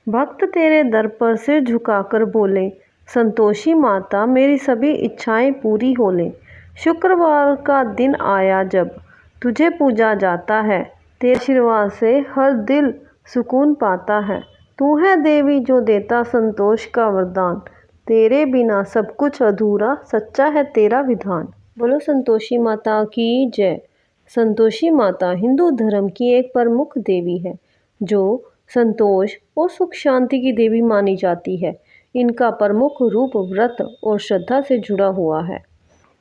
भक्त तेरे दर पर सिर झुकाकर बोले, संतोषी माता मेरी सभी इच्छाएं पूरी हो ले। शुक्रवार का दिन आया जब तुझे पूजा जाता है, तेरे आशीर्वाद से हर दिल सुकून पाता है। तू है देवी जो देता संतोष का वरदान, तेरे बिना सब कुछ अधूरा, सच्चा है तेरा विधान। बोलो संतोषी माता की जय। संतोषी माता हिंदू धर्म की एक प्रमुख देवी है जो संतोष और सुख शांति की देवी मानी जाती है। इनका प्रमुख रूप व्रत और श्रद्धा से जुड़ा हुआ है।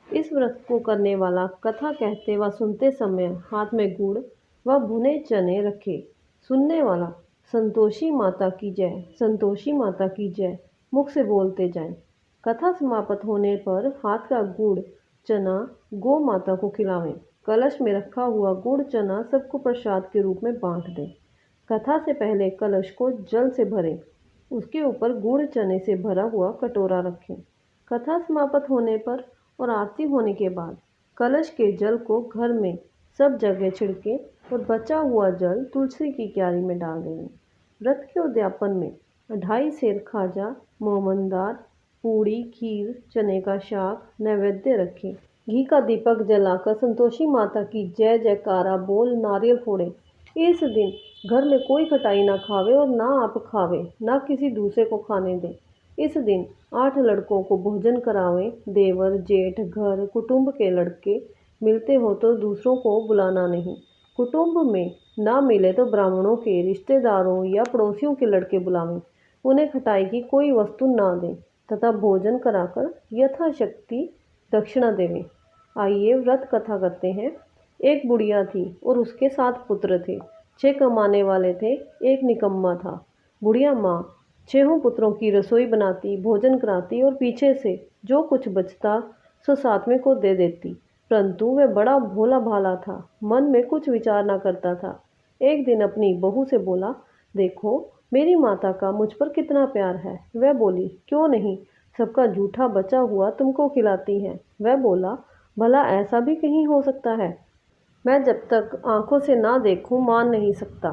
इस व्रत को करने वाला कथा कहते व सुनते समय हाथ में गुड़ व भुने चने रखे। सुनने वाला संतोषी माता की जय, संतोषी माता की जय मुख से बोलते जाएं। कथा समाप्त होने पर हाथ का गुड़ चना गौ माता को खिलावें। कलश में रखा हुआ गुड़ चना सबको प्रसाद के रूप में बांट दें। कथा से पहले कलश को जल से भरें, उसके ऊपर गुड़ चने से भरा हुआ कटोरा रखें। कथा समाप्त होने पर और आरती होने के बाद कलश के जल को घर में सब जगह छिड़के और बचा हुआ जल तुलसी की क्यारी में डाल दें। व्रत के उद्यापन में 2.5 सेर खाजा, मोमनदार, पूड़ी, खीर, चने का शाक नैवेद्य रखें। घी का दीपक जलाकर संतोषी माता की जय जयकारा बोल नारियल फोड़े। इस दिन घर में कोई खटाई ना खावे और ना आप खावे, ना किसी दूसरे को खाने दें। इस दिन 8 लड़कों को भोजन करावें। देवर, जेठ, घर, कुटुंब के लड़के मिलते हो तो दूसरों को बुलाना नहीं। कुटुंब में ना मिले तो ब्राह्मणों के, रिश्तेदारों या पड़ोसियों के लड़के बुलावें। उन्हें खटाई की कोई वस्तु ना दें तथा भोजन कराकर यथाशक्ति दक्षिणा देवें। आइए व्रत कथा करते हैं। एक बुढ़िया थी और उसके 7 पुत्र थे। 6 कमाने वाले थे, एक निकम्मा था। बुढ़िया माँ 6 पुत्रों की रसोई बनाती, भोजन कराती और पीछे से जो कुछ बचता सो 7वें को दे देती। परंतु वह बड़ा भोला भाला था, मन में कुछ विचार न करता था। एक दिन अपनी बहू से बोला, देखो मेरी माता का मुझ पर कितना प्यार है। वह बोली, क्यों नहीं, सबका जूठा बचा हुआ तुमको खिलाती है। वह बोला, भला ऐसा भी कहीं हो सकता है? मैं जब तक आंखों से ना देखूं मान नहीं सकता।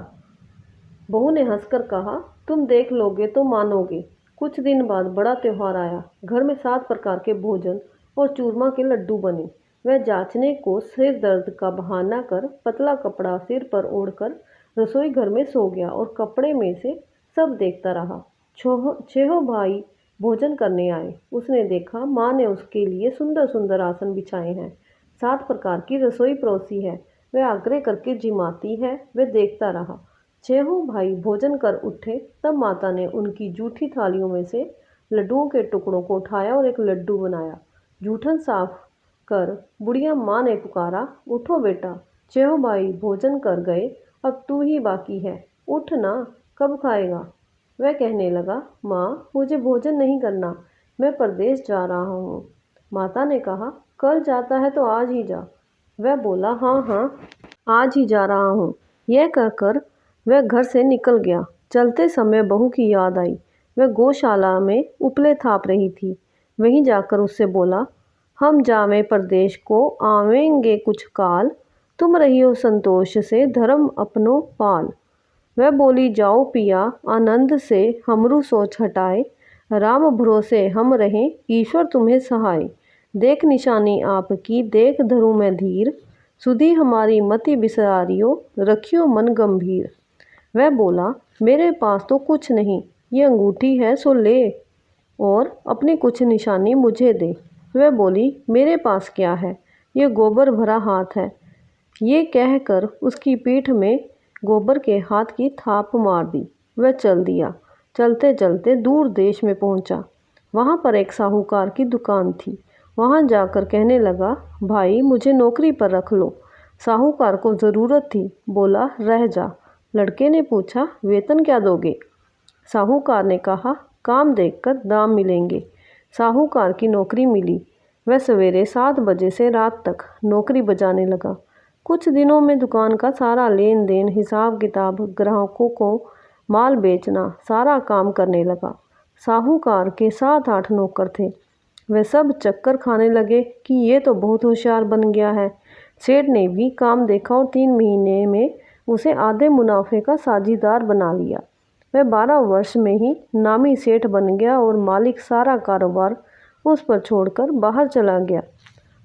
बहू ने हंसकर कहा, तुम देख लोगे तो मानोगे। कुछ दिन बाद बड़ा त्योहार आया। घर में 7 प्रकार के भोजन और चूरमा के लड्डू बने। वह जांचने को सिर दर्द का बहाना कर पतला कपड़ा सिर पर ओढ़कर रसोई घर में सो गया और कपड़े में से सब देखता रहा। 6 भाई भोजन करने आए। उसने देखा माँ ने उसके लिए सुंदर सुंदर आसन बिछाए हैं, 7 प्रकार की रसोई परोसी है। वह आग्रह करके जिमाती है। वह देखता रहा। 6 भाई भोजन कर उठे तब माता ने उनकी जूठी थालियों में से लड्डुओं के टुकड़ों को उठाया और एक लड्डू बनाया। जूठन साफ कर बुढ़िया माँ ने पुकारा, उठो बेटा, 6 भाई भोजन कर गए, अब तू ही बाकी है, उठ ना, कब खाएगा? वह कहने लगा, माँ मुझे भोजन नहीं करना, मैं परदेश जा रहा हूँ। माता ने कहा, कल जाता है तो आज ही जा। वह बोला, हाँ हाँ आज ही जा रहा हूँ। यह कहकर वह घर से निकल गया। चलते समय बहू की याद आई। वह गौशाला में उपले थाप रही थी। वहीं जाकर उससे बोला, हम जावें परदेश को, आवेंगे कुछ काल, तुम रहियो संतोष से धर्म अपनो पाल। वह बोली, जाओ पिया आनंद से हमरू सोच हटाए, राम भरोसे हम रहें, ईश्वर तुम्हें सहाय। देख निशानी आपकी देख धरूं मैं धीर, सुधी हमारी मति बिसारियो, रखियो मन गंभीर। वह बोला, मेरे पास तो कुछ नहीं, ये अंगूठी है सो ले और अपनी कुछ निशानी मुझे दे। वह बोली, मेरे पास क्या है, ये गोबर भरा हाथ है। ये कहकर उसकी पीठ में गोबर के हाथ की थाप मार दी। वह चल दिया। चलते चलते दूर देश में पहुंचा। वहां पर एक साहूकार की दुकान थी। वहां जाकर कहने लगा, भाई मुझे नौकरी पर रख लो। साहूकार को ज़रूरत थी। बोला, रह जा। लड़के ने पूछा, वेतन क्या दोगे? साहूकार ने कहा, काम देखकर दाम मिलेंगे। साहूकार की नौकरी मिली। वह सवेरे 7 बजे से रात तक नौकरी बजाने लगा। कुछ दिनों में दुकान का सारा लेन देन, हिसाब किताब, ग्राहकों को माल बेचना, सारा काम करने लगा। साहूकार के 7-8 नौकर थे। वे सब चक्कर खाने लगे कि ये तो बहुत होशियार बन गया है। सेठ ने भी काम देखा और 3 महीने में उसे आधे मुनाफे का साझीदार बना लिया। वह 12 वर्ष में ही नामी सेठ बन गया और मालिक सारा कारोबार उस पर छोड़कर बाहर चला गया।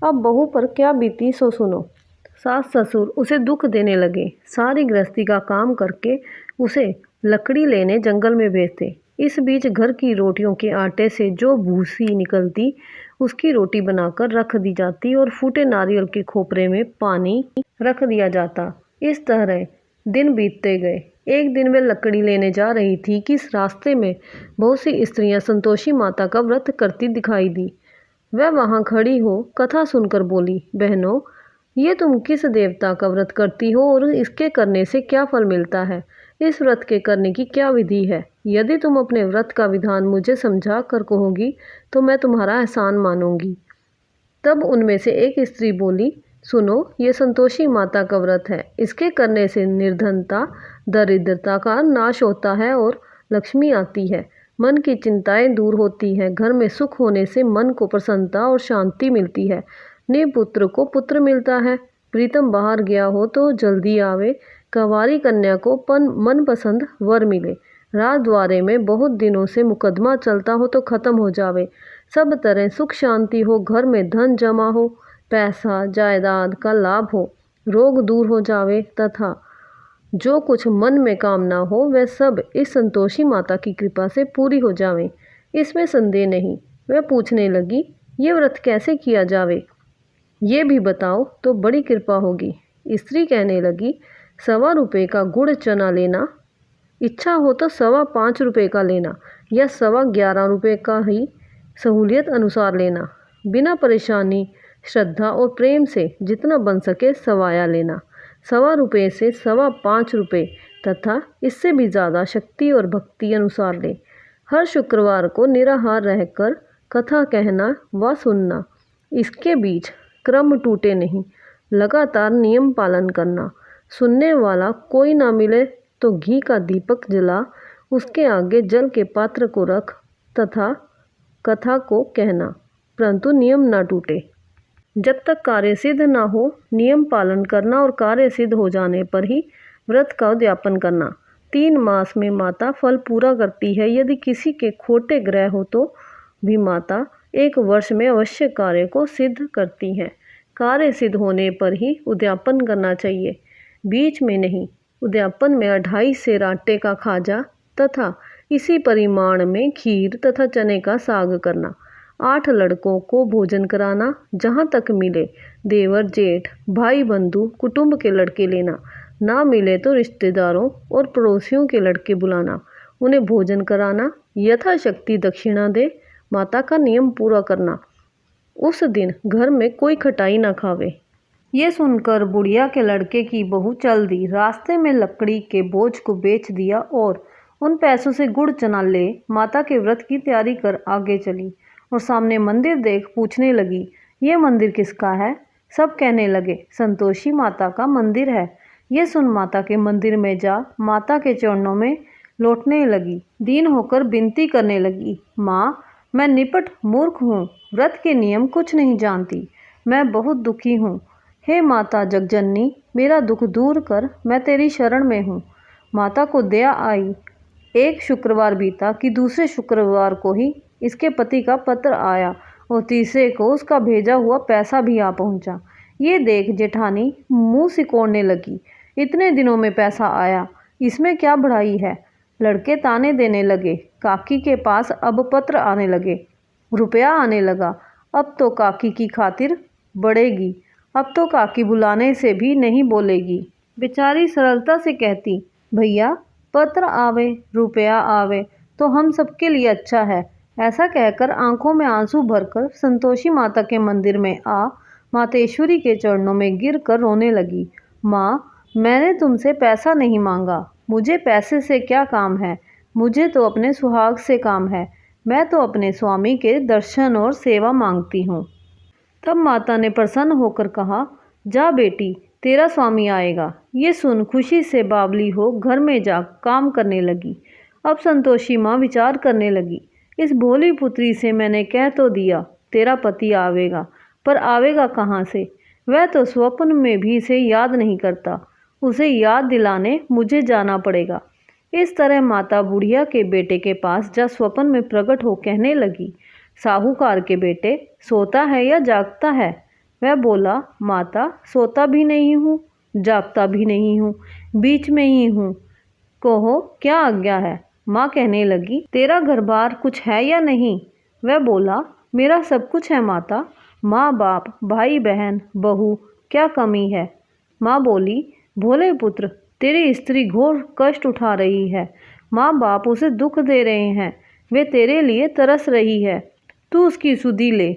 अब बहू पर क्या बीती सो सुनो। सास ससुर उसे दुख देने लगे। सारी गृहस्थी का काम करके उसे लकड़ी लेने जंगल में भेजते। इस बीच घर की रोटियों के आटे से जो भूसी निकलती उसकी रोटी बनाकर रख दी जाती और फूटे नारियल के खोपरे में पानी रख दिया जाता। इस तरह दिन बीतते गए। एक दिन वे लकड़ी लेने जा रही थी कि इस रास्ते में बहुत सी स्त्रियां संतोषी माता का व्रत करती दिखाई दी। वह वहां खड़ी हो कथा सुनकर बोली, बहनों, ये तुम किस देवता का व्रत करती हो और इसके करने से क्या फल मिलता है? इस व्रत के करने की क्या विधि है? यदि तुम अपने व्रत का विधान मुझे समझा कर कहोगी तो मैं तुम्हारा एहसान मानूंगी। तब उनमें से एक स्त्री बोली, सुनो, ये संतोषी माता का व्रत है। इसके करने से निर्धनता, दरिद्रता का नाश होता है और लक्ष्मी आती है। मन की चिंताएं दूर होती हैं। घर में सुख होने से मन को प्रसन्नता और शांति मिलती है। निपुत्र को पुत्र मिलता है। प्रीतम बाहर गया हो तो जल्दी आवे। कंवारी कन्या को मनपसंद वर मिले। राजद्वारे में बहुत दिनों से मुकदमा चलता हो तो खत्म हो जावे। सब तरह सुख शांति हो। घर में धन जमा हो। पैसा जायदाद का लाभ हो। रोग दूर हो जावे तथा जो कुछ मन में कामना हो वह सब इस संतोषी माता की कृपा से पूरी हो जावे। इसमें संदेह नहीं। वह पूछने लगी, ये व्रत कैसे किया जावे? ये भी बताओ तो बड़ी कृपा होगी। स्त्री कहने लगी, 1.25 रुपये का गुड़ चना लेना, इच्छा हो तो 5.25 रुपये का लेना या 11.25 रुपये का ही सहूलियत अनुसार लेना। बिना परेशानी, श्रद्धा और प्रेम से जितना बन सके सवाया लेना। 1.25 रुपये से 5.25 रुपये तथा इससे भी ज़्यादा शक्ति और भक्ति अनुसार ले। हर शुक्रवार को निराहार रहकर कथा कहना व सुनना। इसके बीच क्रम टूटे नहीं। लगातार नियम पालन करना। सुनने वाला कोई ना मिले तो घी का दीपक जला उसके आगे जल के पात्र को रख तथा कथा को कहना, परंतु नियम ना टूटे। जब तक कार्य सिद्ध ना हो नियम पालन करना और कार्य सिद्ध हो जाने पर ही व्रत का उद्यापन करना। 3 मास में माता फल पूरा करती है। यदि किसी के खोटे ग्रह हो तो भी माता 1 वर्ष में अवश्य कार्य को सिद्ध करती हैं। कार्य सिद्ध होने पर ही उद्यापन करना चाहिए, बीच में नहीं। उद्यापन में 2.5 सेर आटे का खाजा तथा इसी परिमाण में खीर तथा चने का साग करना। 8 लड़कों को भोजन कराना। जहाँ तक मिले देवर जेठ भाई बंधु कुटुंब के लड़के लेना। ना मिले तो रिश्तेदारों और पड़ोसियों के लड़के बुलाना, उन्हें भोजन कराना। यथाशक्ति दक्षिणा दे। माता का नियम पूरा करना। उस दिन घर में कोई खटाई ना खावे। ये सुनकर बुढ़िया के लड़के की बहू चल दी। रास्ते में लकड़ी के बोझ को बेच दिया और उन पैसों से गुड़ चना ले माता के व्रत की तैयारी कर आगे चली और सामने मंदिर देख पूछने लगी, ये मंदिर किसका है? सब कहने लगे, संतोषी माता का मंदिर है। ये सुन माता के मंदिर में जा माता के चरणों में लौटने लगी। दीन होकर विनती करने लगी, माँ, मैं निपट मूर्ख हूँ, व्रत के नियम कुछ नहीं जानती, मैं बहुत दुखी हूँ। हे माता जगजननी, मेरा दुख दूर कर, मैं तेरी शरण में हूँ। माता को दया आई। एक शुक्रवार बीता कि दूसरे शुक्रवार को ही इसके पति का पत्र आया और तीसरे को उसका भेजा हुआ पैसा भी आ पहुँचा। ये देख जेठानी मुँह सिकोड़ने लगी, इतने दिनों में पैसा आया, इसमें क्या बढ़ाई है? लड़के ताने देने लगे। काकी के पास अब पत्र आने लगे, रुपया आने लगा। अब तो काकी की खातिर बढ़ेगी। अब तो काकी बुलाने से भी नहीं बोलेगी। बेचारी सरलता से कहती, भैया पत्र आवे रुपया आवे तो हम सबके लिए अच्छा है। ऐसा कहकर आंखों में आंसू भरकर संतोषी माता के मंदिर में आ मातेश्वरी के चरणों में गिरकर रोने लगी। माँ, मैंने तुमसे पैसा नहीं मांगा, मुझे पैसे से क्या काम है, मुझे तो अपने सुहाग से काम है। मैं तो अपने स्वामी के दर्शन और सेवा मांगती हूँ। तब माता ने प्रसन्न होकर कहा, जा बेटी, तेरा स्वामी आएगा। ये सुन खुशी से बावली हो घर में जा काम करने लगी। अब संतोषी माँ विचार करने लगी, इस भोली पुत्री से मैंने कह तो दिया तेरा पति आवेगा, पर आवेगा कहाँ से? वह तो स्वप्न में भी इसे याद नहीं करता। उसे याद दिलाने मुझे जाना पड़ेगा। इस तरह माता बुढ़िया के बेटे के पास जा स्वप्न में प्रकट हो कहने लगी, साहूकार के बेटे, सोता है या जागता है? वह बोला, माता सोता भी नहीं हूँ, जागता भी नहीं हूँ, बीच में ही हूँ, कहो क्या आज्ञा है? माँ कहने लगी, तेरा घर बार कुछ है या नहीं? वह बोला, मेरा सब कुछ है माता, माँ बाप, भाई बहन, बहू, क्या कमी है? माँ बोली, भोले पुत्र, तेरी स्त्री घोर कष्ट उठा रही है, माँ बाप उसे दुख दे रहे हैं, वे तेरे लिए तरस रही है, तू उसकी सुधि ले।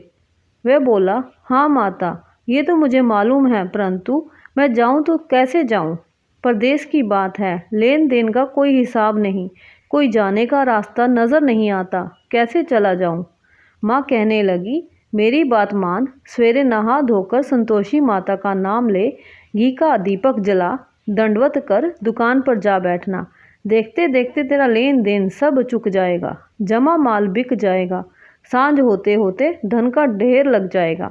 वह बोला, हाँ माता, ये तो मुझे मालूम है, परंतु मैं जाऊं तो कैसे जाऊं? परदेश की बात है, लेन देन का कोई हिसाब नहीं, कोई जाने का रास्ता नज़र नहीं आता, कैसे चला जाऊं? माँ कहने लगी, मेरी बात मान, सवेरे नहा धोकर संतोषी माता का नाम ले, घी का दीपक जला, दंडवत कर दुकान पर जा बैठना। देखते देखते तेरा लेन देन सब चुक जाएगा, जमा माल बिक जाएगा, सांझ होते होते धन का ढेर लग जाएगा।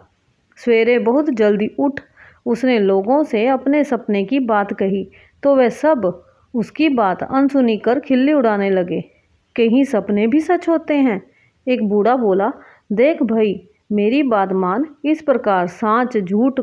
सवेरे बहुत जल्दी उठ उसने लोगों से अपने सपने की बात कही तो वे सब उसकी बात अनसुनी कर खिल्ली उड़ाने लगे। कहीं सपने भी सच होते हैं? एक बूढ़ा बोला, देख भाई, मेरी बात मान, इस प्रकार सांच झूठ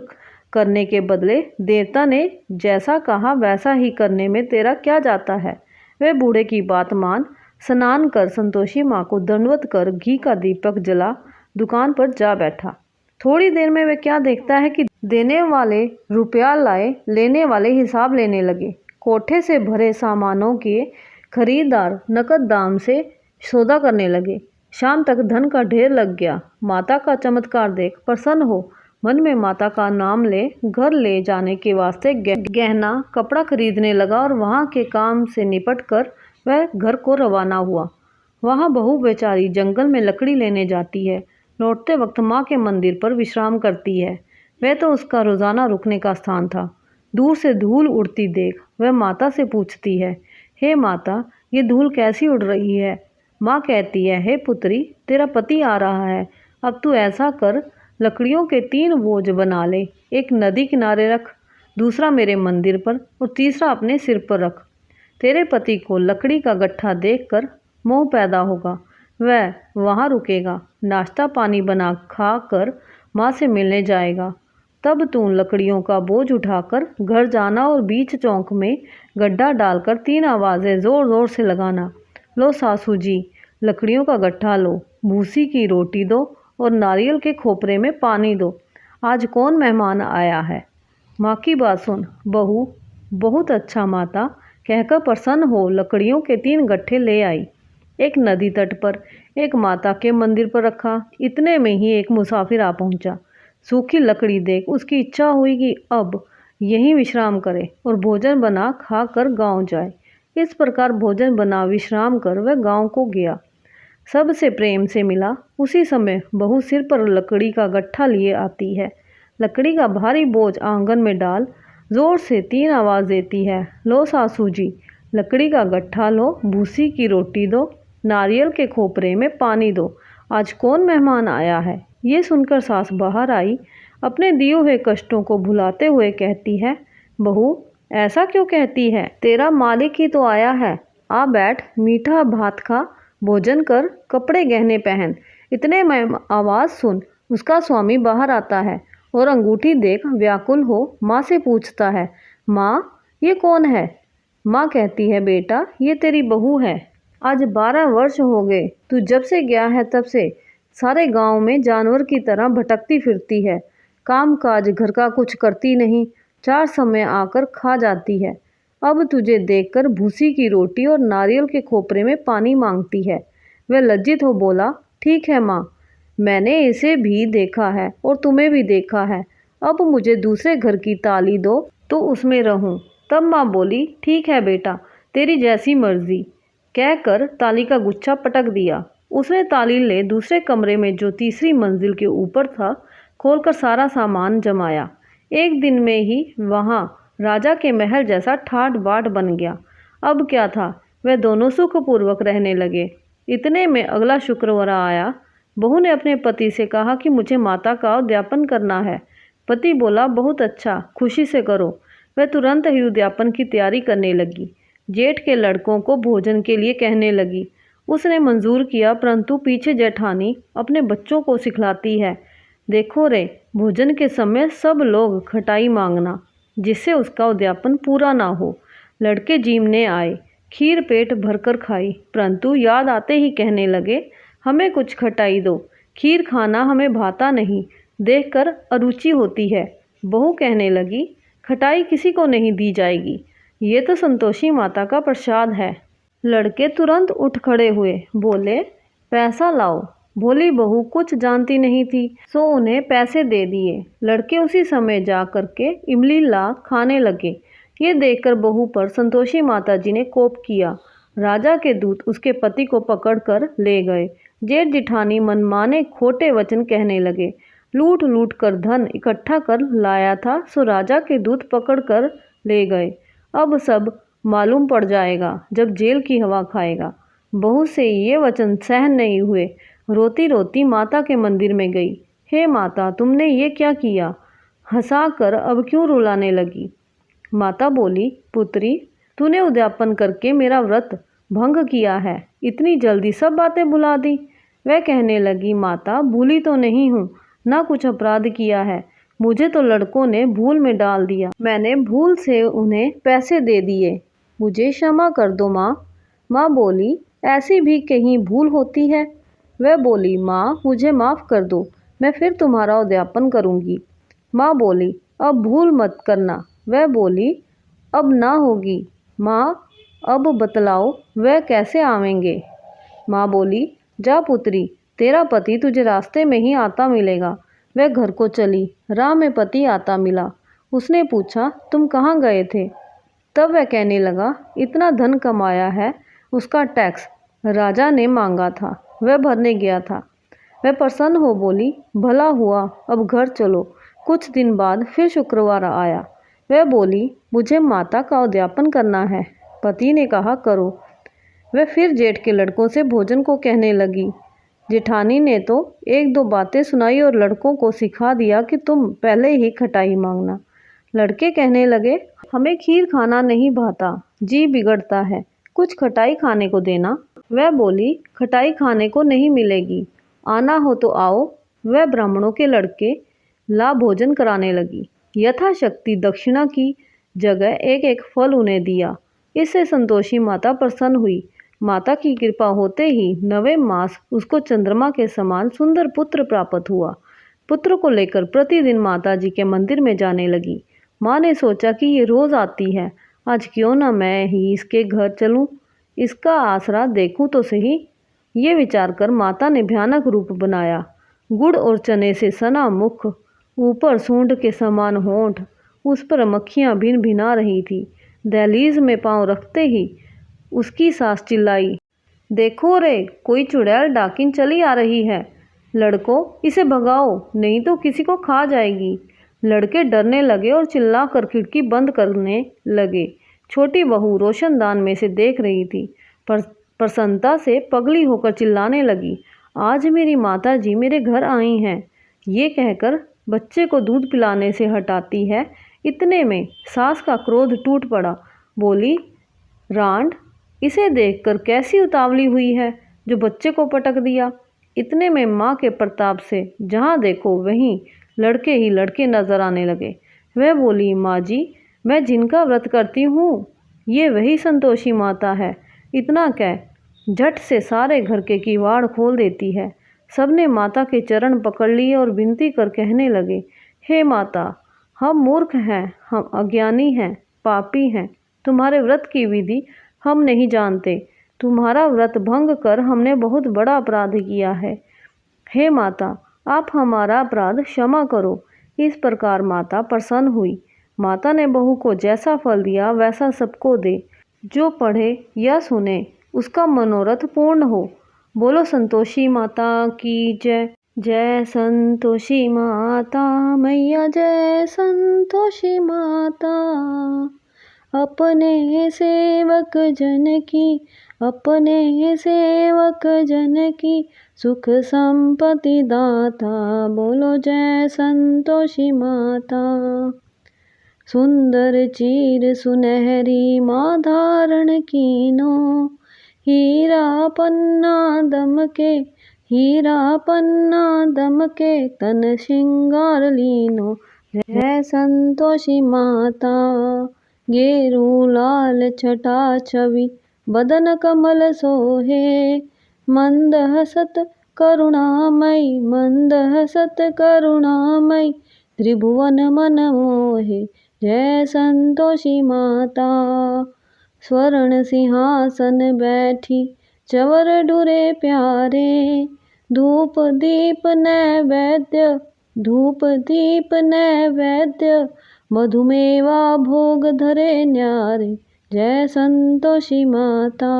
करने के बदले देवता ने जैसा कहा वैसा ही करने में तेरा क्या जाता है? वे बूढ़े की बात मान, स्नान कर संतोषी माँ को दंडवत कर घी का दीपक जला दुकान पर जा बैठा। थोड़ी देर में वह क्या देखता है कि देने वाले रुपया लाए, लेने वाले हिसाब लेने लगे। कोठे से भरे सामानों के खरीदार नकद दाम से सौदा करने लगे। शाम तक धन का ढेर लग गया। माता का चमत्कार देख प्रसन्न हो मन में माता का नाम ले घर ले जाने के वास्ते गहना कपड़ा खरीदने लगा और वहाँ के काम से निपट कर वह घर को रवाना हुआ। वहाँ बहू बेचारी जंगल में लकड़ी लेने जाती है। लौटते वक्त माँ के मंदिर पर विश्राम करती है। वह तो उसका रोज़ाना रुकने का स्थान था। दूर से धूल उड़ती देख वह माता से पूछती है, हे माता, ये धूल कैसी उड़ रही है? माँ कहती है, हे पुत्री, तेरा पति आ रहा है, अब तू ऐसा कर, लकड़ियों के 3 बोझ बना ले, एक नदी किनारे रख, दूसरा मेरे मंदिर पर और तीसरा अपने सिर पर रख। तेरे पति को लकड़ी का गट्ठा देखकर मोह पैदा होगा, वह वहाँ रुकेगा, नाश्ता पानी बना खा कर माँ से मिलने जाएगा। तब तू लकड़ियों का बोझ उठाकर घर जाना और बीच चौक में गड्ढा डालकर 3 आवाज़ें ज़ोर ज़ोर से लगाना, लो सासू जी, लकड़ियों का गट्ठा लो, भूसी की रोटी दो और नारियल के खोपरे में पानी दो, आज कौन मेहमान आया है? माँ की बात सुन बहू, बहुत अच्छा माता, कहकर प्रसन्न हो लकड़ियों के 3 गट्ठे ले आई। एक नदी तट पर, एक माता के मंदिर पर रखा। इतने में ही एक मुसाफिर आ पहुंचा। सूखी लकड़ी देख उसकी इच्छा हुई कि अब यहीं विश्राम करे और भोजन बना खा कर गाँव जाए। इस प्रकार भोजन बना विश्राम कर वह गाँव को गया। सबसे प्रेम से मिला। उसी समय बहू सिर पर लकड़ी का गट्ठा लिए आती है। लकड़ी का भारी बोझ आंगन में डाल जोर से 3 आवाज़ देती है, लो सासू जी, लकड़ी का गट्ठा लो, भूसी की रोटी दो, नारियल के खोपरे में पानी दो, आज कौन मेहमान आया है? ये सुनकर सास बाहर आई। अपने दिए हुए कष्टों को भुलाते हुए कहती है, बहू ऐसा क्यों कहती है? तेरा मालिक ही तो आया है, आ बैठ, मीठा भात खा, भोजन कर, कपड़े गहने पहन। इतने में आवाज़ सुन उसका स्वामी बाहर आता है और अंगूठी देख व्याकुल हो माँ से पूछता है, माँ ये कौन है? माँ कहती है, बेटा ये तेरी बहू है। आज 12 वर्ष हो गए, तू जब से गया है तब से सारे गांव में जानवर की तरह भटकती फिरती है, काम काज घर का कुछ करती नहीं, 4 समय आकर खा जाती है। अब तुझे देखकर भूसी की रोटी और नारियल के खोपरे में पानी मांगती है। वह लज्जित हो बोला, ठीक है माँ, मैंने इसे भी देखा है और तुम्हें भी देखा है, अब मुझे दूसरे घर की ताली दो तो उसमें रहूं। तब माँ बोली, ठीक है बेटा, तेरी जैसी मर्जी, कहकर ताली का गुच्छा पटक दिया। उसने ताली ले दूसरे कमरे में जो तीसरी मंजिल के ऊपर था खोलकर सारा सामान जमाया। एक दिन में ही वहाँ राजा के महल जैसा ठाट बाट बन गया। अब क्या था, वह दोनों सुखपूर्वक रहने लगे। इतने में अगला शुक्रवार आया। बहू ने अपने पति से कहा कि मुझे माता का उद्यापन करना है। पति बोला, बहुत अच्छा, खुशी से करो। वह तुरंत ही उद्यापन की तैयारी करने लगी। जेठ के लड़कों को भोजन के लिए कहने लगी। उसने मंजूर किया, परंतु पीछे जेठानी अपने बच्चों को सिखलाती है, देखो रे, भोजन के समय सब लोग खटाई मांगना, जिससे उसका उद्यापन पूरा ना हो। लड़के जीमने आए, खीर पेट भरकर खाई, परंतु याद आते ही कहने लगे, हमें कुछ खटाई दो, खीर खाना हमें भाता नहीं, देखकर अरुचि होती है। बहू कहने लगी, खटाई किसी को नहीं दी जाएगी, ये तो संतोषी माता का प्रसाद है। लड़के तुरंत उठ खड़े हुए, बोले, पैसा लाओ। भोली बहू कुछ जानती नहीं थी, सो उन्हें पैसे दे दिए। लड़के उसी समय जा करके इमली ला खाने लगे। ये देखकर बहू पर संतोषी माता जी ने कोप किया। राजा के दूत उसके पति को पकड़कर ले गए। जेठ जिठानी मनमाने खोटे वचन कहने लगे। लूट लूट कर धन इकट्ठा कर लाया था, सो राजा के दूत पकड़ कर ले गए। अब सब मालूम पड़ जाएगा जब जेल की हवा खाएगा। बहू से ये वचन सहन नहीं हुए। रोती रोती माता के मंदिर में गई। हे माता, तुमने ये क्या किया? हंसाकर अब क्यों रुलाने लगी? माता बोली, पुत्री, तूने उद्यापन करके मेरा व्रत भंग किया है, इतनी जल्दी सब बातें भुला दी। वह कहने लगी, माता, भूली तो नहीं हूँ, ना कुछ अपराध किया है, मुझे तो लड़कों ने भूल में डाल दिया, मैंने भूल से उन्हें पैसे दे दिए, मुझे क्षमा कर दो माँ। माँ बोली, ऐसी भी कहीं भूल होती है? वह बोली, माँ, मुझे माफ़ कर दो, मैं फिर तुम्हारा उद्यापन करूँगी। माँ बोली, अब भूल मत करना। वह बोली, अब ना होगी। माँ, अब बतलाओ वह कैसे आवेंगे? माँ बोली, जा पुत्री, तेरा पति तुझे रास्ते में ही आता मिलेगा। वह घर को चली। राह में पति आता मिला। उसने पूछा, तुम कहाँ गए थे? तब वह कहने लगा, इतना धन कमाया है, उसका टैक्स राजा ने मांगा था, वह भरने गया था। वह प्रसन्न हो बोली, भला हुआ, अब घर चलो। कुछ दिन बाद फिर शुक्रवार आया। वह बोली, मुझे माता का उद्यापन करना है। पति ने कहा, करो। वह फिर जेठ के लड़कों से भोजन को कहने लगी। जेठानी ने तो एक दो बातें सुनाई और लड़कों को सिखा दिया कि तुम पहले ही खटाई मांगना। लड़के कहने लगे, हमें खीर खाना नहीं भाता, जी बिगड़ता है, कुछ खटाई खाने को देना। वह बोली, खटाई खाने को नहीं मिलेगी, आना हो तो आओ। वह ब्राह्मणों के लड़के ला भोजन कराने लगी। यथाशक्ति दक्षिणा की जगह एक एक फल उन्हें दिया। इससे संतोषी माता प्रसन्न हुई। माता की कृपा होते ही 9वें मास उसको चंद्रमा के समान सुंदर पुत्र प्राप्त हुआ। पुत्र को लेकर प्रतिदिन माता जी के मंदिर में जाने लगी। माँ ने सोचा कि ये रोज़ आती है, आज क्यों ना मैं ही इसके घर चलूं, इसका आसरा देखूं तो सही। ये विचार कर माता ने भयानक रूप बनाया। गुड़ और चने से सना मुख, ऊपर सूंड के समान होंठ, उस पर मक्खियाँ भिन भिना रही थी। दहलीज में पांव रखते ही उसकी सास चिल्लाई, देखो रे, कोई चुड़ैल डाकिन चली आ रही है, लड़कों इसे भगाओ, नहीं तो किसी को खा जाएगी। लड़के डरने लगे और चिल्लाकर खिड़की बंद करने लगे। छोटी बहू रोशनदान में से देख रही थी। प्रसन्नता से पगली होकर चिल्लाने लगी, आज मेरी माता जी मेरे घर आई हैं। ये कहकर बच्चे को दूध पिलाने से हटाती है। इतने में सास का क्रोध टूट पड़ा। बोली, रांड, इसे देखकर कैसी उतावली हुई है जो बच्चे को पटक दिया। इतने में माँ के प्रताप से जहाँ देखो वहीं लड़के ही लड़के नजर आने लगे। वह बोली, माँ जी, मैं जिनका व्रत करती हूँ ये वही संतोषी माता है। इतना कह झट से सारे घर के किवाड़ खोल देती है। सबने माता के चरण पकड़ लिए और विनती कर कहने लगे, हे माता, हम मूर्ख हैं, हम अज्ञानी हैं, पापी हैं, तुम्हारे व्रत की विधि हम नहीं जानते। तुम्हारा व्रत भंग कर हमने बहुत बड़ा अपराध किया है। हे माता, आप हमारा अपराध क्षमा करो। इस प्रकार माता प्रसन्न हुई। माता ने बहू को जैसा फल दिया वैसा सबको दे। जो पढ़े या सुने उसका मनोरथ पूर्ण हो। बोलो संतोषी माता की जय। जय संतोषी माता मैया, जय संतोषी माता। अपने सेवक जन की, अपने सेवक जन की, सुख संपत्ति दाता। बोलो जय संतोषी माता। सुंदर चीर सुनहरी माँ धारण कीनो, हीरा पन्ना दमके, हीरा पन्ना दमके, तन श्रृंगार लीनो। जय संतोषी माता। गेरू लाल छटा छवि बदन कमल सोहे, मंद हसत करुणामयी, मंद हसत करुणामयी, त्रिभुवन मन मोहे। जय संतोषी माता। स्वर्ण सिंहासन बैठी चवर डुरे प्यारे, धूप दीप नैवेद्य, धूप दीप नैवेद्य, मधुमेवा भोग धरे न्यारे। जय संतोषी माता।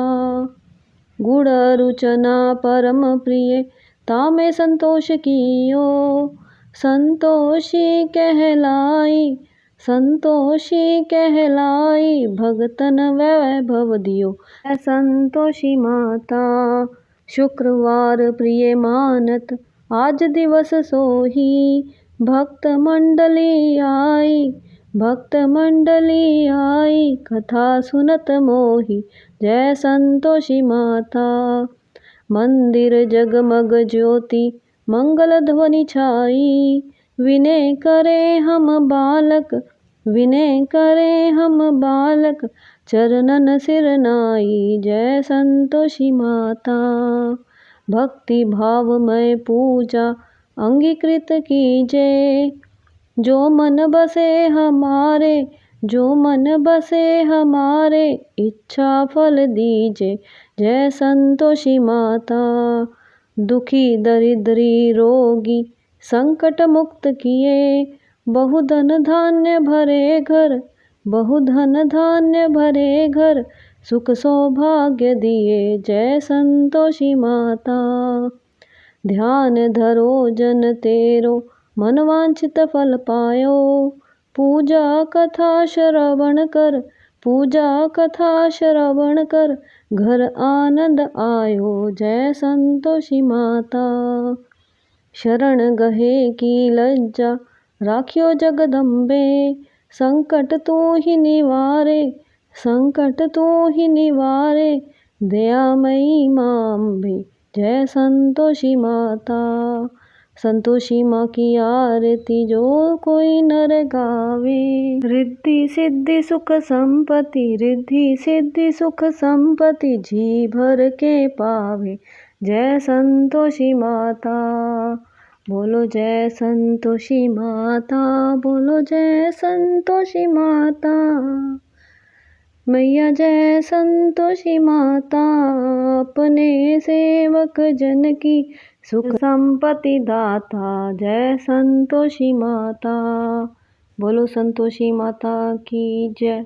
गुड़ रुचना परम प्रिय तामे संतोष कियो, संतोषी कहलाई, संतोषी कहलाई, भगतन वैभव दियो। संतोषी माता। शुक्रवार प्रिय मानत आज दिवस सोही, भक्त मंडली आई, भक्त मंडली आई, कथा सुनत मोही। जय संतोषी माता। मंदिर जगमग ज्योति मंगल ध्वनि छाई, विनय करे हम बालक, विनय करे हम बालक, चरणन सिर नाई। जय संतोषी माता। भक्ति भावमय पूजा अंगीकृत कीजे, जो मन बसे हमारे, जो मन बसे हमारे, इच्छा फल दीजे। जय संतोषी माता। दुखी दरिद्री रोगी संकट मुक्त किए, बहुधन धान्य भरे घर, बहुधन धान्य भरे घर, सुख सौभाग्य दिए। जय संतोषी माता। ध्यान धरो जन तेरो, मन वांछित फल पायो, पूजा कथा श्रवण कर, पूजा कथा श्रवण कर, घर आनंद आयो। जय संतोषी माता। शरण गहे की लज्जा राखियो जगदम्बे, संकट तू ही निवारे, संकट तू ही निवारे, दयामयी माँ अम्बे। जय संतोषी माता। संतोषी माँ की आरती जो कोई नर गावे, रिद्धि सिद्धि सुख संपत्ति, रिद्धि सिद्धि सुख संपत्ति, जी भर के पावे। जय संतोषी माता। बोलो जय संतोषी माता, बोलो जय संतोषी माता। मैया जय संतोषी माता, अपने सेवक जन की सुख संपत्ति दाता। जय संतोषी माता। बोलो संतोषी माता की जय।